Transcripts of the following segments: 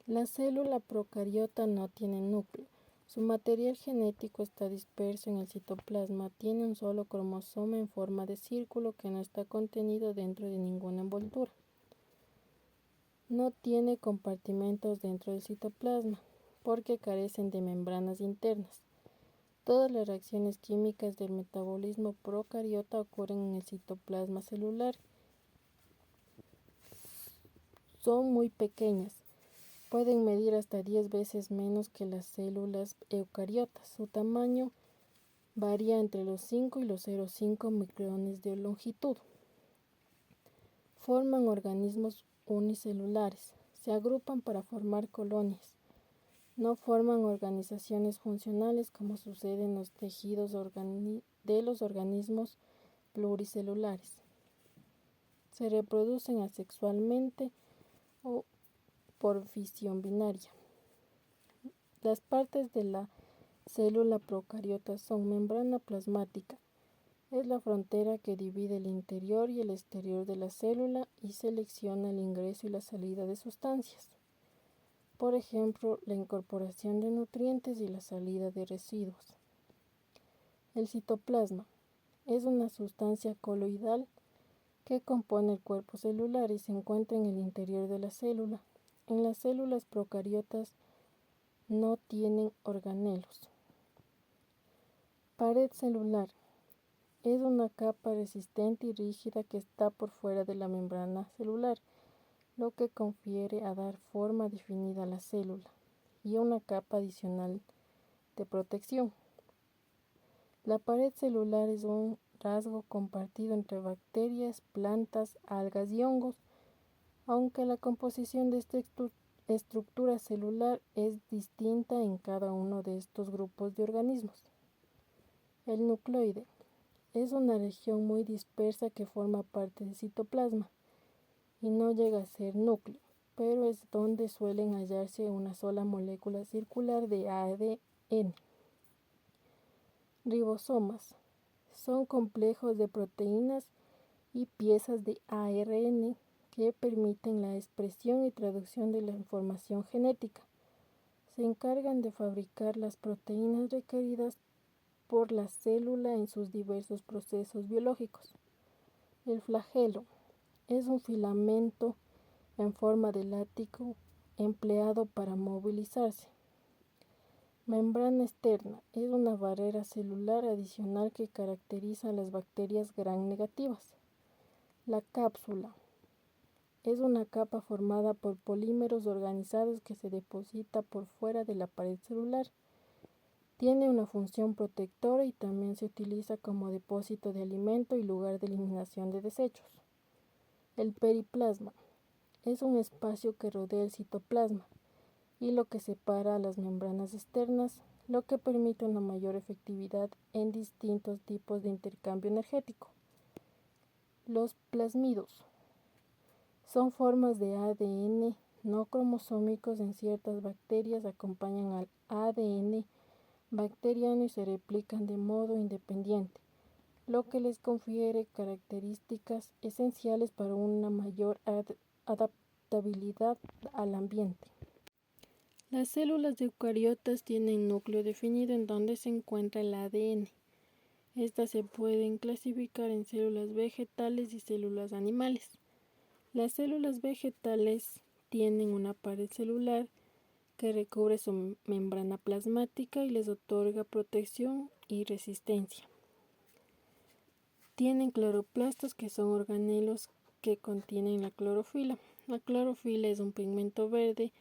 La célula procariota no tiene núcleo. Su material genético está disperso en el citoplasma. Tiene un solo cromosoma en forma de círculo que no está contenido dentro de ninguna envoltura. No tiene compartimentos dentro del citoplasma porque carecen de membranas internas. Todas las reacciones químicas del metabolismo procariota ocurren en el citoplasma celular. Son muy pequeñas. Pueden medir hasta 10 veces menos que las células eucariotas. Su tamaño varía entre los 5 y los 0,5 micrones de longitud. Forman organismos unicelulares. Se agrupan para formar colonias. No forman organizaciones funcionales como sucede en los tejidos de los organismos pluricelulares. Se reproducen asexualmente o por fisión binaria. Las partes de la célula procariota son membrana plasmática. Es la frontera que divide el interior y el exterior de la célula y selecciona el ingreso y la salida de sustancias. Por ejemplo, la incorporación de nutrientes y la salida de residuos. El citoplasma es una sustancia coloidal que compone el cuerpo celular y se encuentra en el interior de la célula. En las células procariotas no tienen organelos. Pared celular es una capa resistente y rígida que está por fuera de la membrana celular, lo que confiere a dar forma definida a la célula y una capa adicional de protección. La pared celular es un rasgo compartido entre bacterias, plantas, algas y hongos, aunque la composición de esta estructura celular es distinta en cada uno de estos grupos de organismos. El nucleoide es una región muy dispersa que forma parte del citoplasma y no llega a ser núcleo, pero es donde suelen hallarse una sola molécula circular de ADN. Ribosomas son complejos de proteínas y piezas de ARN que permiten la expresión y traducción de la información genética. Se encargan de fabricar las proteínas requeridas por la célula en sus diversos procesos biológicos. El flagelo es un filamento en forma de látigo empleado para movilizarse. Membrana externa es una barrera celular adicional que caracteriza a las bacterias gram negativas. La cápsula es una capa formada por polímeros organizados que se deposita por fuera de la pared celular. Tiene una función protectora y también se utiliza como depósito de alimento y lugar de eliminación de desechos. El periplasma es un espacio que rodea el citoplasma y lo que separa a las membranas externas, lo que permite una mayor efectividad en distintos tipos de intercambio energético. Los plasmidos son formas de ADN no cromosómicos en ciertas bacterias, acompañan al ADN bacteriano y se replican de modo independiente, lo que les confiere características esenciales para una mayor adaptabilidad al ambiente. Las células eucariotas tienen núcleo definido en donde se encuentra el ADN. Estas se pueden clasificar en células vegetales y células animales. Las células vegetales tienen una pared celular que recubre su membrana plasmática y les otorga protección y resistencia. Tienen cloroplastos que son organelos que contienen la clorofila. La clorofila es un pigmento verde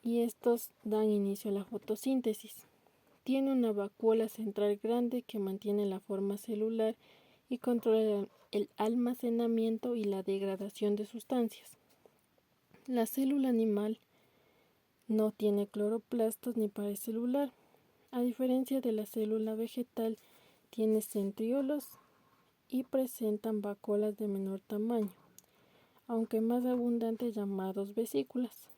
y estos dan inicio a la fotosíntesis. Tiene una vacuola central grande que mantiene la forma celular y controla el almacenamiento y la degradación de sustancias. La célula animal no tiene cloroplastos ni pared celular. A diferencia de la célula vegetal, tiene centriolos y presentan vacuolas de menor tamaño, aunque más abundantes, llamados vesículas.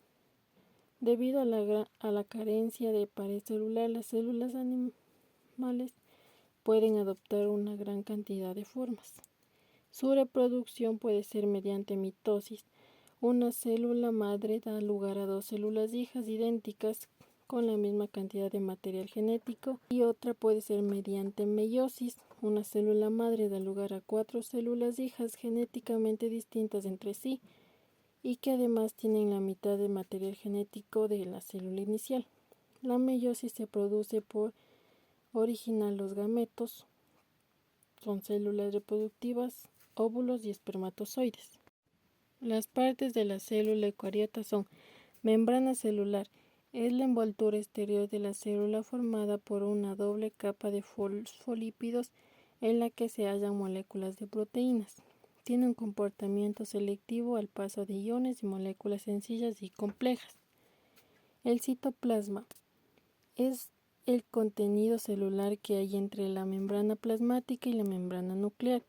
Debido a la carencia de pared celular, las células animales pueden adoptar una gran cantidad de formas. Su reproducción puede ser mediante mitosis Una célula madre da lugar a dos células hijas idénticas con la misma cantidad de material genético, y otra puede ser mediante meiosis. Una célula madre da lugar a 4 células hijas genéticamente distintas entre sí y que además tienen la mitad del material genético de la célula inicial. La meiosis se produce por originar los gametos, son células reproductivas, óvulos y espermatozoides. Las partes de la célula eucariota son: membrana celular, es la envoltura exterior de la célula formada por una doble capa de fosfolípidos en la que se hallan moléculas de proteínas. Tiene un comportamiento selectivo al paso de iones y moléculas sencillas y complejas. El citoplasma es el contenido celular que hay entre la membrana plasmática y la membrana nuclear.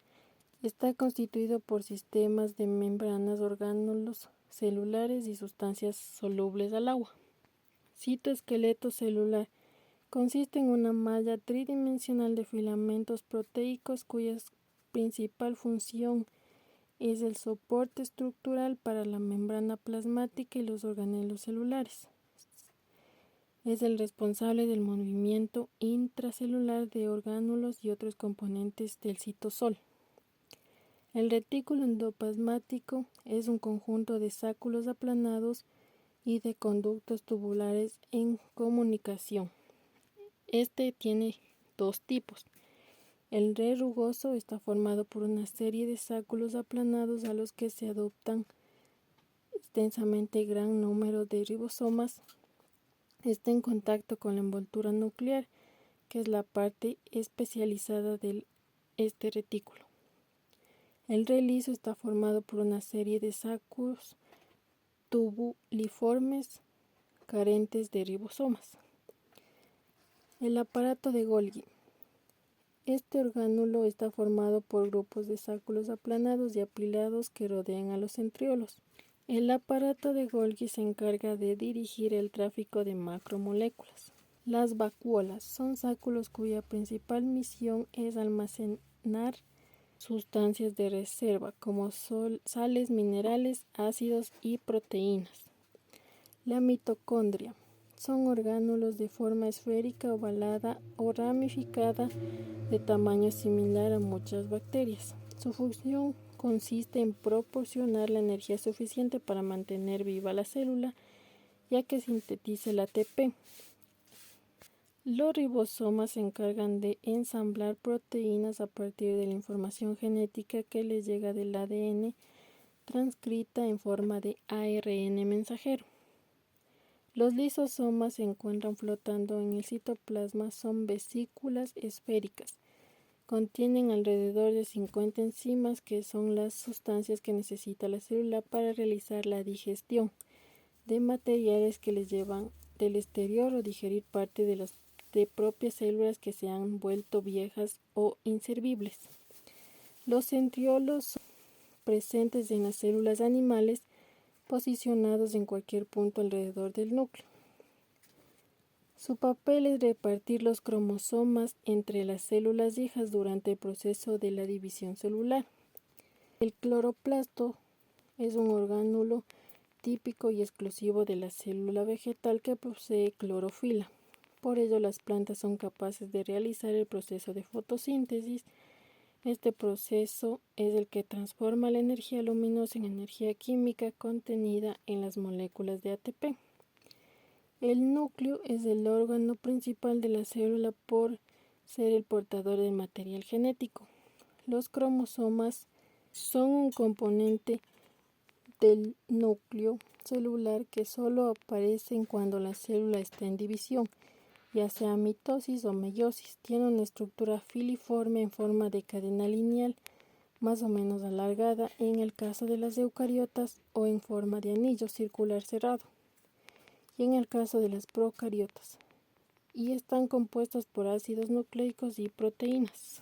Está constituido por sistemas de membranas, orgánulos celulares y sustancias solubles al agua. Citoesqueleto celular consiste en una malla tridimensional de filamentos proteicos cuya principal función es el soporte estructural para la membrana plasmática y los organelos celulares. Es el responsable del movimiento intracelular de orgánulos y otros componentes del citosol. El retículo endoplasmático es un conjunto de sacos aplanados y de conductos tubulares en comunicación. Este tiene dos tipos. El rugoso está formado por una serie de sacos aplanados a los que se adaptan extensamente gran número de ribosomas. Está en contacto con la envoltura nuclear, que es la parte especializada de este retículo. El liso está formado por una serie de sacos tubuliformes carentes de ribosomas. El aparato de Golgi. Este orgánulo está formado por grupos de sacos aplanados y apilados que rodean a los centriolos. El aparato de Golgi se encarga de dirigir el tráfico de macromoléculas. Las vacuolas son sacos cuya principal misión es almacenar sustancias de reserva como sales minerales, ácidos y proteínas. La mitocondria son orgánulos de forma esférica, ovalada o ramificada de tamaño similar a muchas bacterias. Su función consiste en proporcionar la energía suficiente para mantener viva la célula, ya que sintetiza el ATP. Los ribosomas se encargan de ensamblar proteínas a partir de la información genética que les llega del ADN transcrita en forma de ARN mensajero. Los lisosomas se encuentran flotando en el citoplasma, son vesículas esféricas. Contienen alrededor de 50 enzimas, que son las sustancias que necesita la célula para realizar la digestión de materiales que les llevan del exterior o digerir parte de las propias células que se han vuelto viejas o inservibles. Los centriolos son presentes en las células animales, posicionados en cualquier punto alrededor del núcleo. Su papel es repartir los cromosomas entre las células hijas durante el proceso de la división celular. El cloroplasto es un orgánulo típico y exclusivo de la célula vegetal que posee clorofila. Por ello, las plantas son capaces de realizar el proceso de fotosíntesis. Este proceso es el que transforma la energía luminosa en energía química contenida en las moléculas de ATP. El núcleo es el órgano principal de la célula por ser el portador del material genético. Los cromosomas son un componente del núcleo celular que solo aparecen cuando la célula está en división, ya sea mitosis o meiosis. Tiene una estructura filiforme en forma de cadena lineal, más o menos alargada en el caso de las eucariotas, o en forma de anillo circular cerrado, y en el caso de las procariotas, y están compuestas por ácidos nucleicos y proteínas.